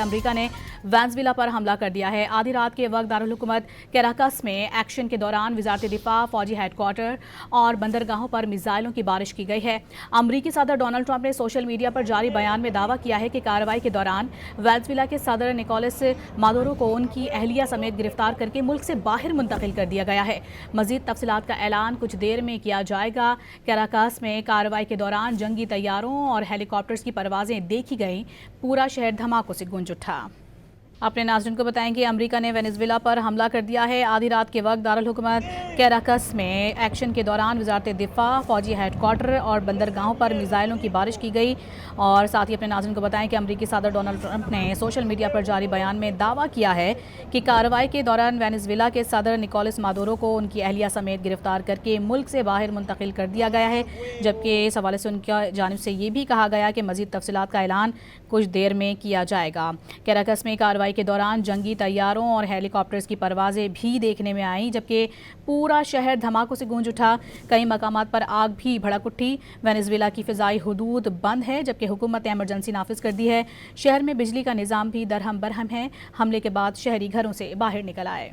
امریکہ نے وینزویلا پر حملہ کر دیا ہے۔ آدھی رات کے وقت دارالحکومت کیراکس میں ایکشن کے دوران وزارت دفاع، فوجی ہیڈ کوارٹر اور بندرگاہوں پر میزائلوں کی بارش کی گئی ہے۔ امریکی صدر ڈونلڈ ٹرمپ نے سوشل میڈیا پر جاری بیان میں دعویٰ کیا ہے کہ کارروائی کے دوران وینزویلا کے صدر نکولس مادورو کو ان کی اہلیہ سمیت گرفتار کر کے ملک سے باہر منتقل کر دیا گیا ہے۔ مزید تفصیلات کا اعلان کچھ دیر میں کیا جائے گا۔ کیراکس میں کارروائی کے دوران جنگی طیاروں اور ہیلی کاپٹرز کی پروازیں دیکھی گئیں۔ پورا شہر دھماکوں سے گونج اٹھا۔ اپنے ناظرین کو بتائیں کہ امریکہ نے وینزویلا پر حملہ کر دیا ہے۔ آدھی رات کے وقت دارالحکومت کیراکس میں ایکشن کے دوران وزارت دفاع، فوجی ہیڈ کوارٹر اور بندرگاہوں پر میزائلوں کی بارش کی گئی، اور ساتھ ہی اپنے ناظرین کو بتائیں کہ امریکی صدر ڈونلڈ ٹرمپ نے سوشل میڈیا پر جاری بیان میں دعویٰ کیا ہے کہ کارروائی کے دوران وینزویلا کے صدر نکولس مادورو کو ان کی اہلیہ سمیت گرفتار کر کے ملک سے باہر منتقل کر دیا گیا ہے، جبکہ اس حوالے سے ان کی جانب سے یہ بھی کہا گیا کہ مزید تفصیلات کا اعلان کچھ دیر میں کیا جائے گا۔ کیراکس میں کارروائی کے دوران جنگی طیاروں اور ہیلی کاپٹرز کی پروازیں بھی دیکھنے میں آئیں، جبکہ پورا شہر دھماکوں سے گونج اٹھا۔ کئی مقامات پر آگ بھی بھڑک اٹھی۔ وینزویلا کی فضائی حدود بند ہے، جبکہ حکومت نے ایمرجنسی نافذ کر دی ہے۔ شہر میں بجلی کا نظام بھی درہم برہم ہے۔ حملے کے بعد شہری گھروں سے باہر نکل آئے۔